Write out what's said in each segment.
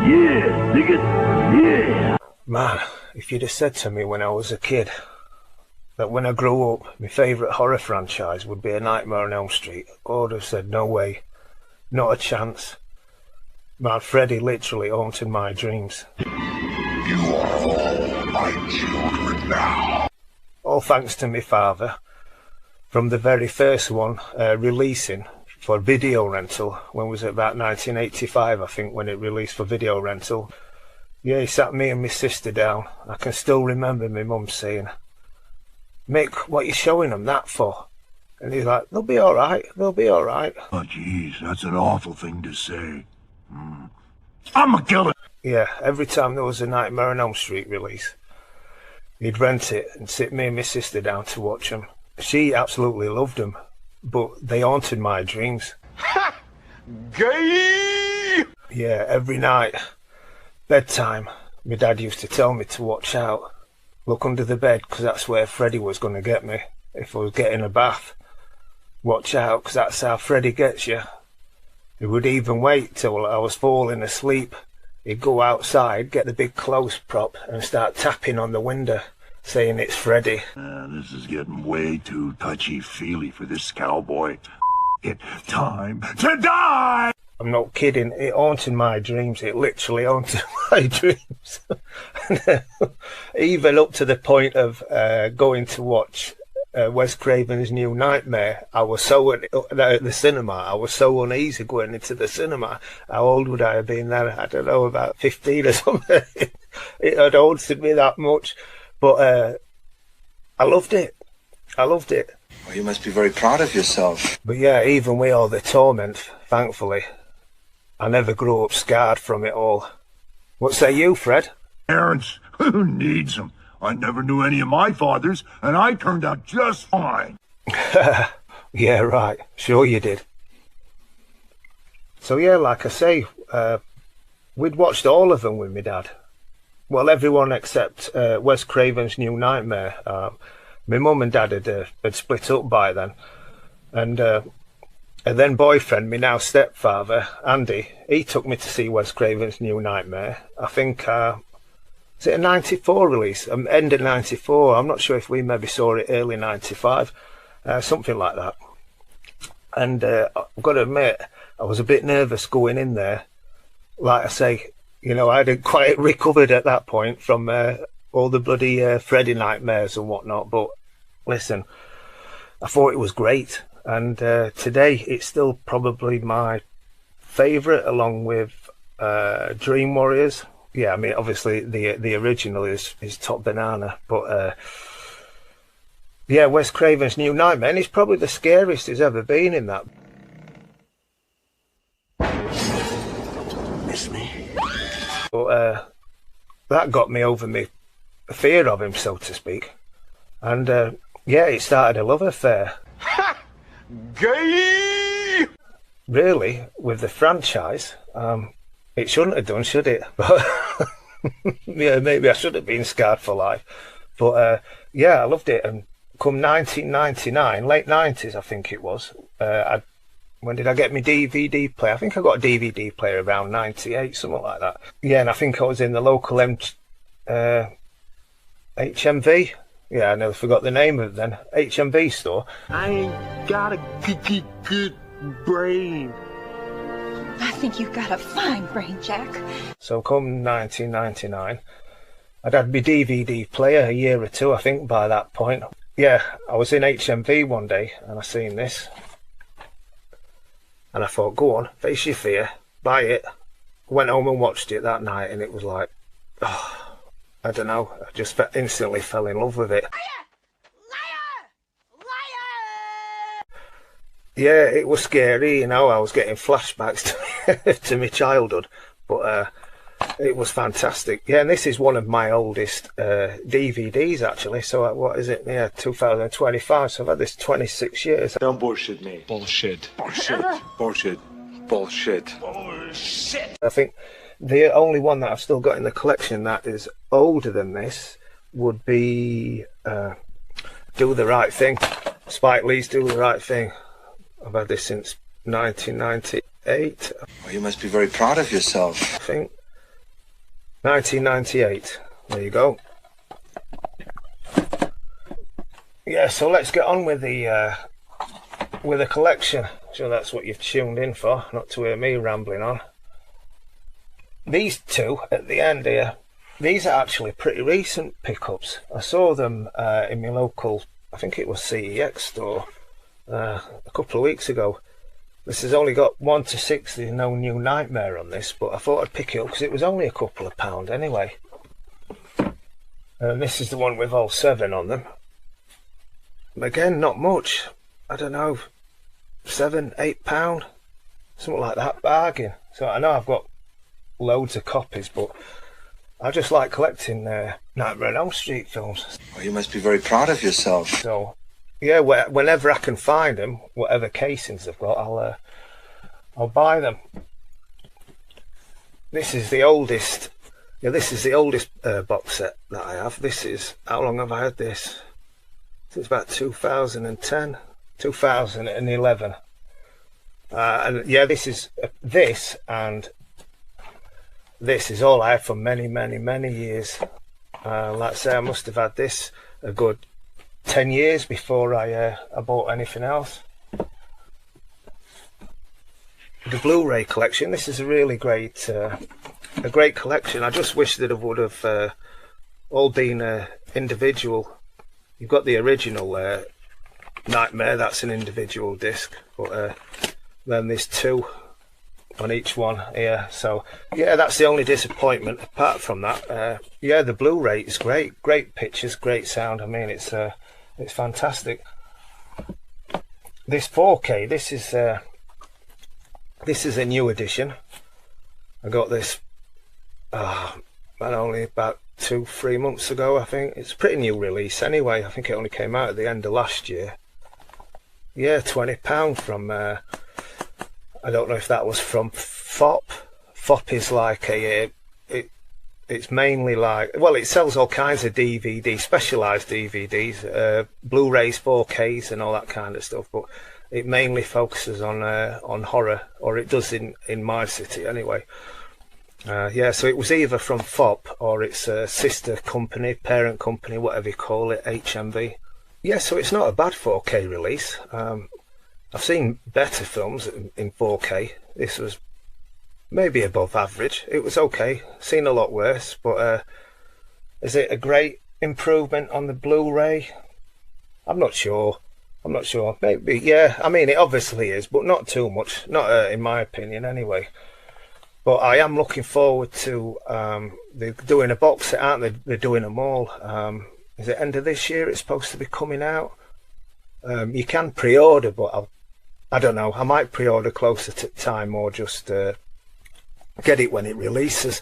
Yeah, dig it. Yeah. Man, if you'd have said to me when I was a kid that when I grew up, my favourite horror franchise would be A Nightmare on Elm Street, I would have said, no way, not a chance. Man, Freddy literally haunted my dreams. You are all my children now. All thanks to my father, from the very first one releasing for video rental, when was it, about 1985 I think, when it released for video rental. Yeah, he sat me and my sister down. I can still remember my mum saying, Mick, what are you showing them that for? And he's like, they'll be alright, they'll be alright. Oh jeez, that's an awful thing to say. I'm a killer. Yeah, every time there was a Nightmare on Elm Street release, he'd rent it and sit me and my sister down to watch them. She absolutely loved them, but they haunted my dreams. Ha! Gay! Yeah, every night, bedtime, my dad used to tell me to watch out. Look under the bed, because that's where Freddy was going to get me if I was getting a bath. Watch out, because that's how Freddy gets you. He would even wait till I was falling asleep. He'd go outside, get the big clothes prop and start tapping on the window, saying it's Freddy. This is getting way too touchy-feely for this cowboy. It's time to die! I'm not kidding, it haunted my dreams. It literally haunted my dreams. Even up to the point of going to watch Wes Craven's New Nightmare. I was so at the cinema. I was so uneasy going into the cinema. How old would I have been then? I don't know, about 15 or something. It had haunted me that much, but I loved it. I loved it. Well, you must be very proud of yourself. But yeah, even with all the torment, thankfully, I never grew up scarred from it all. What say you, Fred? Parents, who needs them? I never knew any of my fathers, and I turned out just fine. Yeah, right. Sure you did. So yeah, like I say, we'd watched all of them with my dad. Well, everyone except Wes Craven's New Nightmare. My mum and dad had split up by then. And then boyfriend, my now stepfather, Andy, he took me to see Wes Craven's New Nightmare. I think... is it a 94 release? End of 94. I'm not sure if we maybe saw it early 95. Something like that. And I've got to admit, I was a bit nervous going in there. Like I say, you know, I hadn't quite recovered at that point from all the bloody Freddy nightmares and whatnot. But listen, I thought it was great. And today, it's still probably my favourite, along with Dream Warriors. Yeah, I mean, obviously the original is top banana, but yeah, Wes Craven's New Nightmare, and it's probably the scariest he's ever been in that. Miss me? But that got me over my fear of him, so to speak, and yeah, it started a love affair. Ha! Gay! Really, with the franchise. It shouldn't have done, should it? But yeah, maybe I should have been scarred for life. But yeah, I loved it. And come 1999, late 90s, I think it was. When did I get my DVD player? I think I got a DVD player around 98, something like that. Yeah, and I think I was in the local HMV. Yeah, I never forgot the name of it then. HMV store. I ain't got a good brain. I think you've got a fine brain, Jack. So come 1999, I'd had my DVD player a year or two, I think, by that point. Yeah, I was in HMV one day and I seen this. And I thought, go on, face your fear, buy it. Went home and watched it that night and it was like, oh, I don't know, I just instantly fell in love with it. Yeah, it was scary, you know, I was getting flashbacks to my childhood, but it was fantastic. Yeah, and this is one of my oldest DVDs, actually, so what is it, yeah, 2025, so I've had this 26 years. Don't bullshit me. Bullshit. Bullshit. Bullshit. Bullshit. Bullshit. I think the only one that I've still got in the collection that is older than this would be Do the Right Thing. Spike Lee's Do the Right Thing. I've had this since 1998. Well, you must be very proud of yourself. I think. 1998. There you go. Yeah, so let's get on with the collection. So that's what you've tuned in for, not to hear me rambling on. These two at the end here, these are actually pretty recent pickups. I saw them in my local, I think it was CEX store, a couple of weeks ago. This has only got 1 to 6, there's no New Nightmare on this, but I thought I'd pick it up because it was only a couple of pound anyway. And this is the one with all 7 on them. Again, not much. I don't know, £7, £8, something like that, bargain. So I know I've got loads of copies, but I just like collecting Nightmare on Elm Street films. Well, you must be very proud of yourself. So yeah, whenever I can find them, whatever casings they've got, I'll buy them. This is the oldest. Yeah, this is the oldest box set that I have. This is, how long have I had this? It's about 2010, 2011. And yeah, this is and this is all I had for many years. Like I say, I must have had this a good 10 years before I bought anything else. The Blu-ray collection. This is a really great collection. I just wish that it would have all been individual. You've got the original Nightmare. That's an individual disc, but then there's 2 on each one here. So yeah, that's the only disappointment. Apart from that, yeah, the Blu-ray is great pictures, great sound. I mean, it's fantastic. This 4K, this is a new edition. I got this only about 2-3 months ago, I think. It's a pretty new release anyway. I think it only came out at the end of last year. Yeah, £20 from I don't know if that was from FOP. FOP is like it's mainly like, well, it sells all kinds of DVDs, specialised DVDs, Blu-rays, 4Ks and all that kind of stuff, but it mainly focuses on horror, or it does in my city anyway. Yeah, so it was either from FOP or its sister company, parent company, whatever you call it, HMV. Yeah, so it's not a bad 4K release. I've seen better films in 4K. This was maybe above average. It was okay. Seen a lot worse, but is it a great improvement on the Blu-ray? I'm not sure. Maybe, yeah. I mean, it obviously is, but not too much. Not in my opinion, anyway. But I am looking forward to. They're doing a box set, aren't they? They're doing them all. Is it end of this year? It's supposed to be coming out. You can pre-order, but I don't know. I might pre-order closer to time, or just get it when it releases.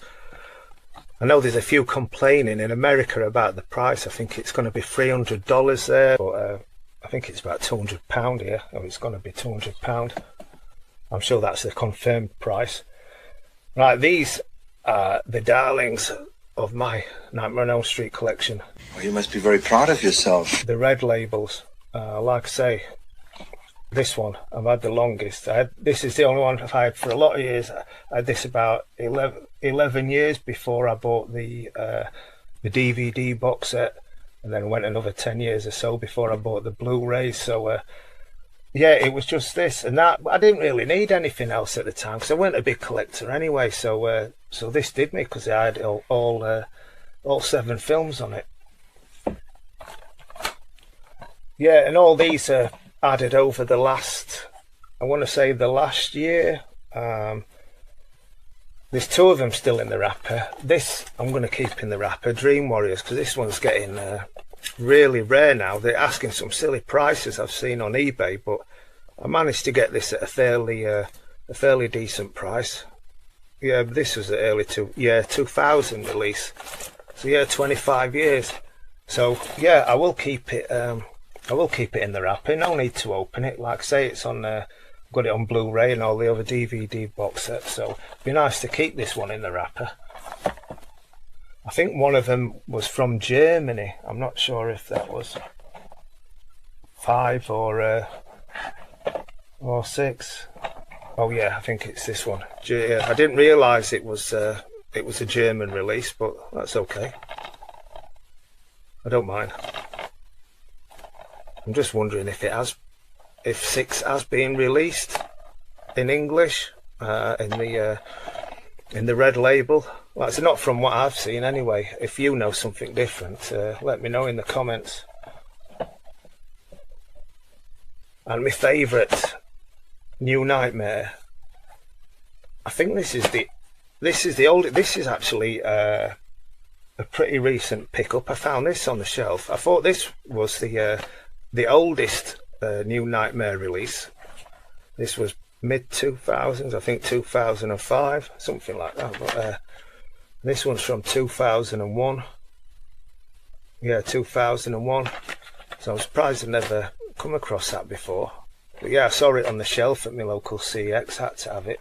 I know there's a few complaining in America about the price. I think it's going to be $300 there, but I think it's about £200 here, or it's going to be £200. I'm sure that's the confirmed price. Right, these are the darlings of my Nightmare on Elm Street collection. Well, you must be very proud of yourself. The red labels. Like I say, this one I've had the longest. This is the only one I've had for a lot of years. I had this about 11 years before I bought the DVD box set, and then went another 10 years or so before I bought the Blu-rays. So yeah, it was just this and that. I didn't really need anything else at the time because I weren't a big collector anyway. So so this did me because I had all 7 films on it. Yeah, and all these are added over the last, I want to say the last year. There's 2 of them still in the wrapper. This I'm going to keep in the wrapper, Dream Warriors, because this one's getting really rare now. They're asking some silly prices I've seen on eBay, but I managed to get this at a fairly decent price. Yeah, this was the early 2000 release. So yeah, 25 years. So yeah, I will keep it. I will keep it in the wrapper. No need to open it. Like I say, it's on. Got it on Blu-ray and all the other DVD box sets. So it'd be nice to keep this one in the wrapper. I think one of them was from Germany. I'm not sure if that was 5 or 6. Oh yeah, I think it's this one. I didn't realise it was it was a German release, but that's okay. I don't mind. I'm just wondering if if 6 has been released in English in the red label. Well, it's not from what I've seen anyway. If you know something different, let me know in the comments. And my favourite New Nightmare, I think this is actually a pretty recent pickup. I found this on the shelf. I thought this was the oldest New Nightmare release. This was mid 2000s, I think 2005, something like that. But this one's from 2001. Yeah, 2001. So I'm surprised I've never come across that before. But yeah, I saw it on the shelf at my local CX, had to have it.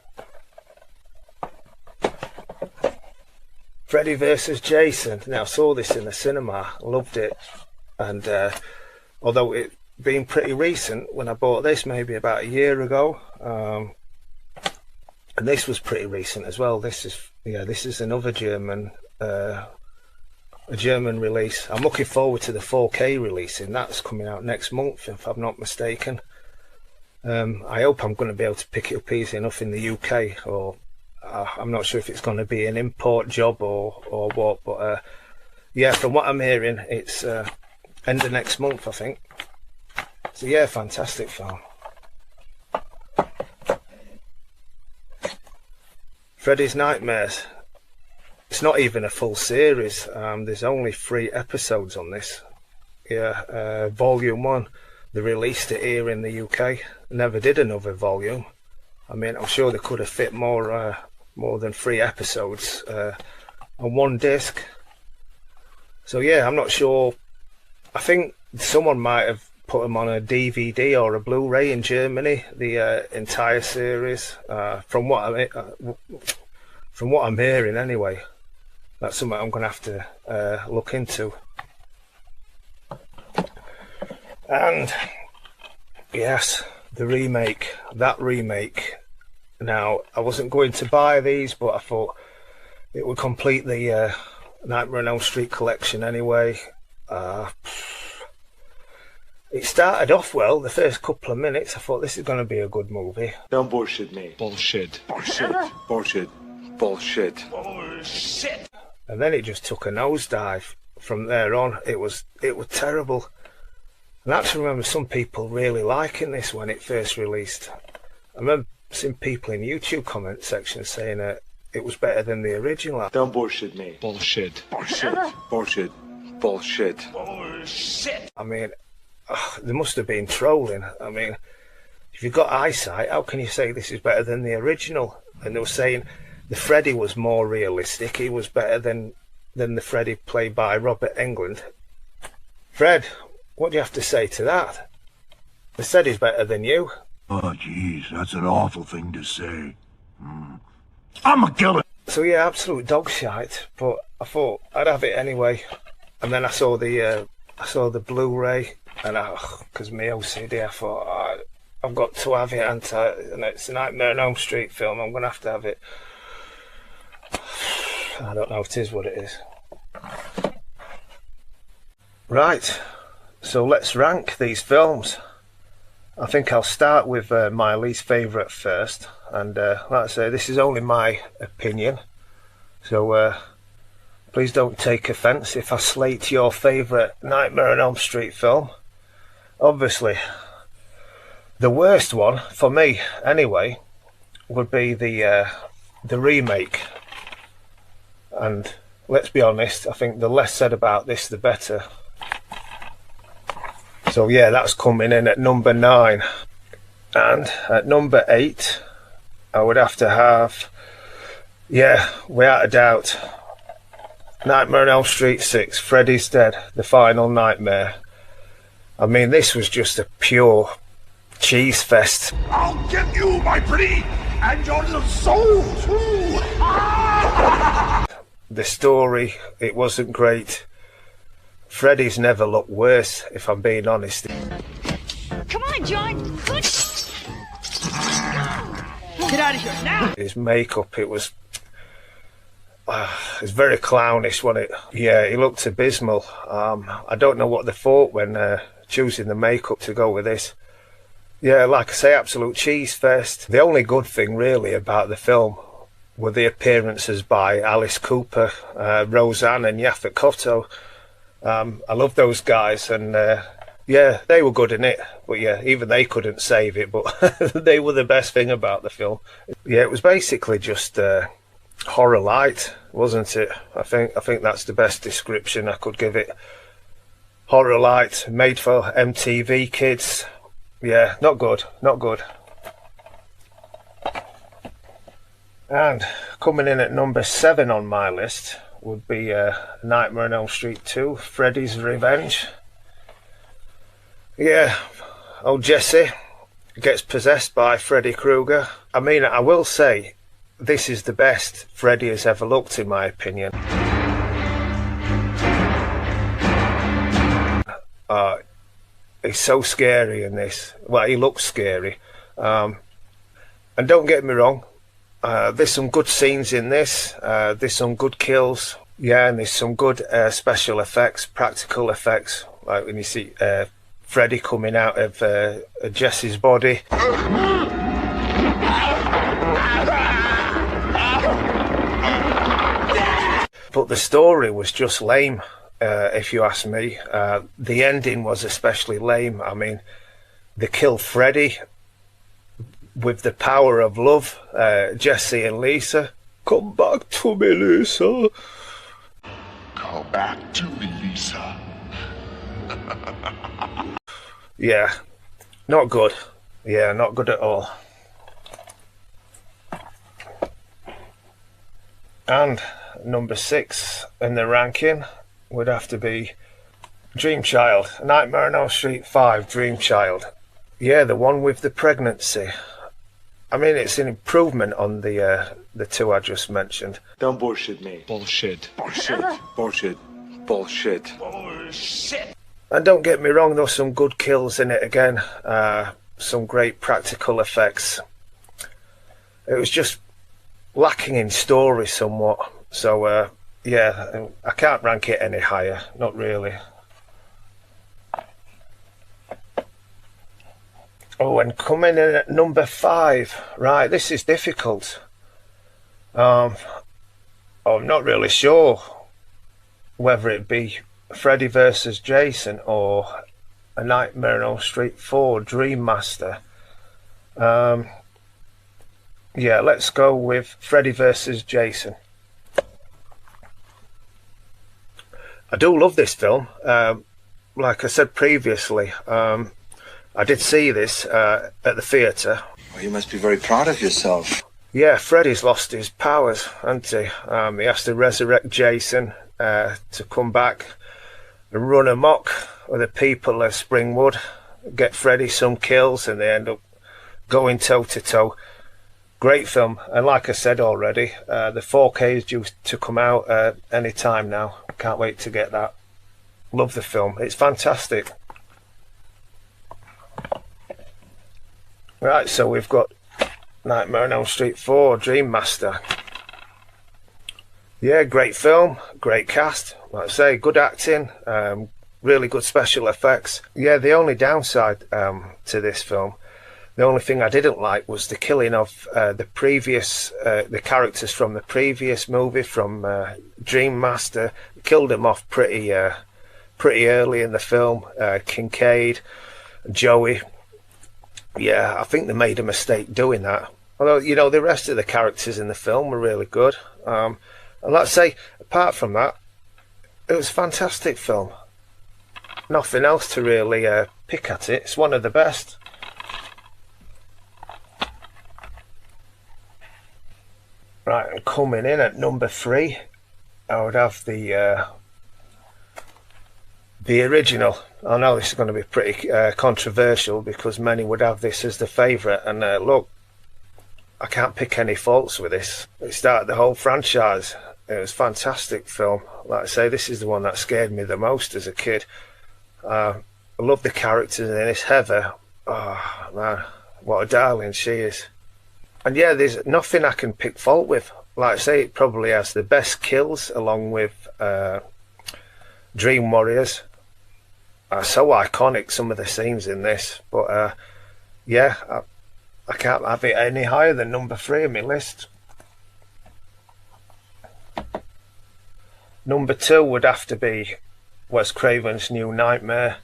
Freddy versus Jason. Now, I saw this in the cinema, loved it. And although it being pretty recent, when I bought this maybe about a year ago, and this was pretty recent as well. This is another German a German release. I'm looking forward to the 4K release, and that's coming out next month if I'm not mistaken. I hope I'm going to be able to pick it up easy enough in the UK, or I'm not sure if it's going to be an import job or what, but yeah, from what I'm hearing, it's end of next month, I think. So yeah, fantastic film. Freddy's Nightmares. It's not even a full series. There's only 3 episodes on this. Yeah, volume 1. They released it here in the UK. Never did another volume. I mean, I'm sure they could have fit more than 3 episodes on one disc. So yeah, I'm not sure. I think someone might have put them on a DVD or a Blu-ray in Germany, the entire series. From what I'm hearing, anyway. That's something I'm going to have to look into. And yes, the remake. That remake. Now, I wasn't going to buy these, but I thought it would complete the Nightmare on Elm Street collection anyway. It started off well. The first couple of minutes, I thought this is going to be a good movie. Don't bullshit me. Bullshit. Bullshit. Bullshit. Bullshit. Bullshit. And then it just took a nosedive from there on. It was terrible. And I actually remember some people really liking this when it first released. I remember seeing people in YouTube comment section saying it was better than the original. Don't bullshit me. Bullshit. Bullshit. Bullshit. Bullshit. Bullshit. I mean, they must have been trolling. I mean, if you've got eyesight, how can you say this is better than the original? And they were saying the Freddy was more realistic. He was better than the Freddy played by Robert Englund. Fred, what do you have to say to that? They said he's better than you. Oh, jeez, that's an awful thing to say. I'm a killer. So yeah, absolute dog shite. But I thought I'd have it anyway. And then I saw the Blu-ray, and because my OCD, I thought I've got to have it, and it's a Nightmare on Elm Street film. I'm gonna have to have it. I don't know if it is what it is. Right, so let's rank these films. I think I'll start with my least favourite first, and like I say, this is only my opinion, so please don't take offence if I slate your favourite Nightmare on Elm Street film. Obviously, the worst one, for me anyway, would be the remake. And let's be honest, I think the less said about this, the better. So yeah, that's coming in at number 9. And at number 8, I would have to have, yeah, without a doubt, Nightmare on Elm Street 6, Freddy's Dead, The Final Nightmare. I mean, this was just a pure cheese fest. I'll get you, my pretty, and your little soul, too. The story, it wasn't great. Freddy's never looked worse, if I'm being honest. Come on, John. Get out of here now. His makeup, it was It's very clownish, wasn't it? Yeah, he looked abysmal. I don't know what they thought when choosing the makeup to go with this. Yeah, like I say, absolute cheese fest. The only good thing really about the film were the appearances by Alice Cooper, Roseanne and Yaphet Kotto. I love those guys, and yeah, they were good in it. But yeah, even they couldn't save it, but they were the best thing about the film. Yeah, it was basically just horror light, wasn't it? I think that's the best description I could give it. Horror light, made for MTV kids. Yeah, not good, not good. And coming in at number 7 on my list would be Nightmare on Elm Street 2, Freddy's Revenge. Yeah, old Jesse gets possessed by Freddy Krueger. I mean, I will say, this is the best Freddy has ever looked, in my opinion. He's so scary in this. Well, he looks scary. And don't get me wrong, there's some good scenes in this. There's some good kills. Yeah, and there's some good special effects, practical effects. Like when you see Freddy coming out of Jesse's body. But the story was just lame, if you ask me. The ending was especially lame. I mean, they killed Freddy with the power of love, Jesse and Lisa. Come back to me, Lisa. Come back to me, Lisa. Yeah, not good. Yeah, not good at all. And number 6 in the ranking would have to be Dream Child. Nightmare on Elm Street 5, Dream Child. Yeah, the one with the pregnancy. I mean, it's an improvement on the two I just mentioned. Don't bullshit me. Bullshit. Bullshit. Bullshit. Bullshit. Bullshit. And don't get me wrong, there's some good kills in it again. Some great practical effects. It was just lacking in story somewhat. So, yeah, I can't rank it any higher. Not really. Oh, and coming in at number 5. Right, this is difficult. I'm not really sure whether it be Freddy vs. Jason or A Nightmare on Elm Street 4, Dream Master. Yeah, let's go with Freddy vs. Jason. I do love this film. Like I said previously, I did see this at the theatre. Well, you must be very proud of yourself. Yeah, Freddy's lost his powers, hasn't he? He has to resurrect Jason to come back and run amok with the people of Springwood, get Freddy some kills, and they end up going toe-to-toe. Great film, and like I said already, the 4K is due to come out any time now. Can't wait to get that. Love the film, it's fantastic. Right, so we've got Nightmare on Elm Street 4, Dream Master. Yeah, great film, great cast, like I say, good acting, really good special effects. Yeah, the only downside to this film, the only thing I didn't like was the killing of the characters from the previous movie, from Dream Master. Killed them off pretty early in the film. Kincaid, Joey. Yeah, I think they made a mistake doing that. Although, you know, the rest of the characters in the film were really good. And let's say, apart from that, it was a fantastic film. Nothing else to really pick at it. It's one of the best. Right, and coming in at number 3, I would have the original. I know this is going to be pretty controversial because many would have this as the favourite. And look, I can't pick any faults with this. It started the whole franchise. It was a fantastic film. Like I say, this is the one that scared me the most as a kid. I love the characters in this. Heather, oh man, what a darling she is. And yeah, there's nothing I can pick fault with. like I say, it probably has the best kills, along with Dream Warriors. So iconic, some of the scenes in this, but yeah, I can't have it any higher than number 3 on my list. Number 2 would have to be Wes Craven's New Nightmare.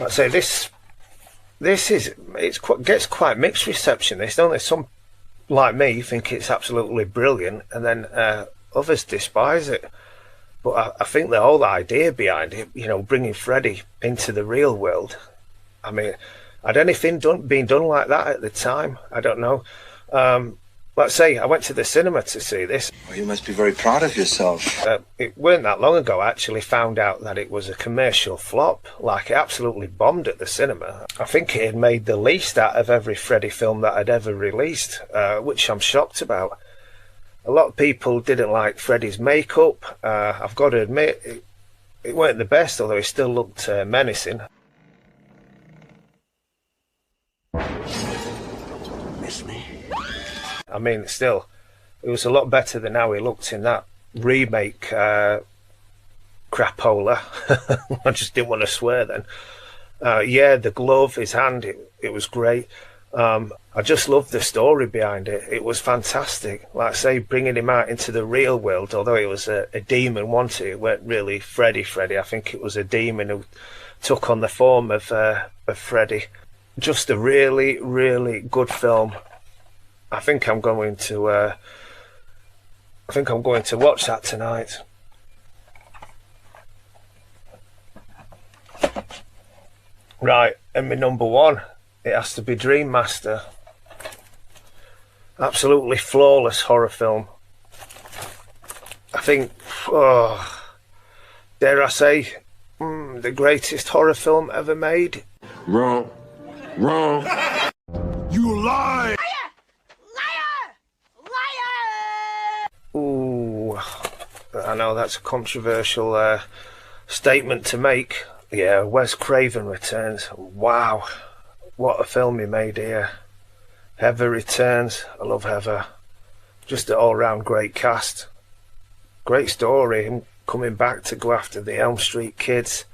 I'd say this gets quite mixed reception. This, don't they? Some like me think it's absolutely brilliant, and then others despise it. But I think the whole idea behind it, you know, bringing Freddy into the real world. I mean, had anything been done like that at the time? I don't know. Let's say I went to the cinema to see this. Well, you must be very proud of yourself. It weren't that long ago I actually found out that it was a commercial flop. Like, it absolutely bombed at the cinema. I think it had made the least out of every Freddy film that had ever released, which I'm shocked about. A lot of people didn't like Freddy's makeup. I've got to admit, it weren't the best, although he still looked menacing. Miss me? I mean, still, it was a lot better than how he looked in that remake crapola. I just didn't want to swear then. Yeah, the glove, his hand, it was great. I just loved the story behind it. It was fantastic. Like I say, bringing him out into the real world, although it was a demon, wasn't it? It weren't really Freddy. I think it was a demon who took on the form of Freddy. Just a really, really good film. I think I'm going to watch that tonight. Right, and my number 1, it has to be Dream Master. Absolutely flawless horror film. I think, dare I say, the greatest horror film ever made. Wrong. You lie! Ooh, I know that's a controversial statement to make. Yeah, Wes Craven Returns. Wow, what a film he made here. Heather Returns. I love Heather. Just an all-round great cast. Great story. Him coming back to go after the Elm Street kids.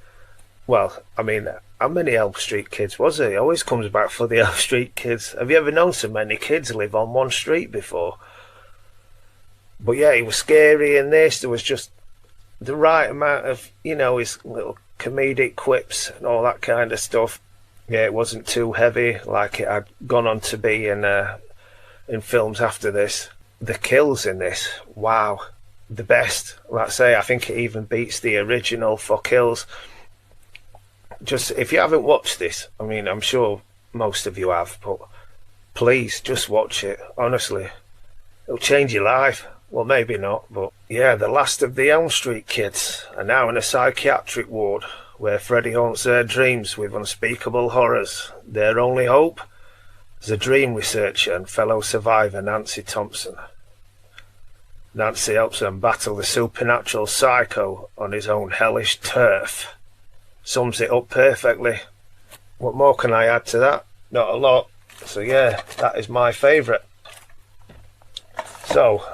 Well, I mean, how many Elm Street kids was he? He always comes back for the Elm Street kids. Have you ever known so many kids live on one street before? But yeah, he was scary in this. There was just the right amount of, you know, his little comedic quips and all that kind of stuff. Yeah, it wasn't too heavy like it had gone on to be in films after this. The kills in this, wow, the best. Like I say, I think it even beats the original for kills. Just, if you haven't watched this, I mean, I'm sure most of you have, but please just watch it. Honestly, it'll change your life. Well, maybe not, but yeah, the last of the Elm Street kids are now in a psychiatric ward where Freddy haunts their dreams with unspeakable horrors. Their only hope is a dream researcher and fellow survivor Nancy Thompson. Nancy helps them battle the supernatural psycho on his own hellish turf. Sums it up perfectly. What more can I add to that? Not a lot. So yeah, that is my favourite. So,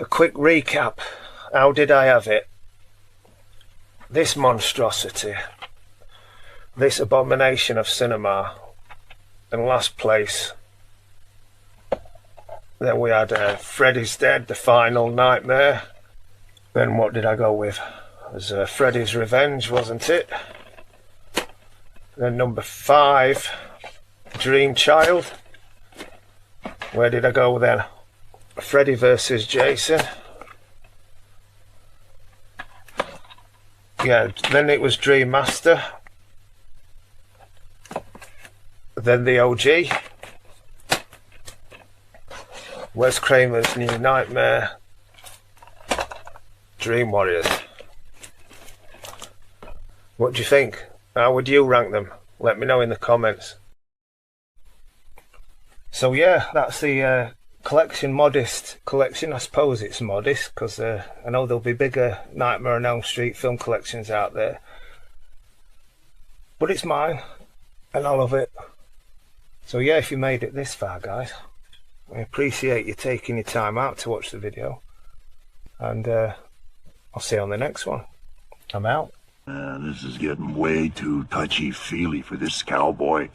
a quick recap. How did I have it? This monstrosity, this abomination of cinema, in last place. Then we had Freddy's Dead, the final nightmare. Then what did I go with? It was Freddy's Revenge, wasn't it? Then number 5, Dream Child. Where did I go then? Freddy versus Jason. Yeah, then it was Dream Master. Then the OG. Wes Craven's New Nightmare. Dream Warriors. What do you think? How would you rank them? Let me know in the comments. So yeah, that's the collection, modest collection. I suppose it's modest because I know there'll be bigger Nightmare on Elm Street film collections out there, but it's mine and I love it. So yeah, if you made it this far, guys, I appreciate you taking your time out to watch the video, and I'll see you on the next one. I'm out. This is getting way too touchy-feely for this cowboy.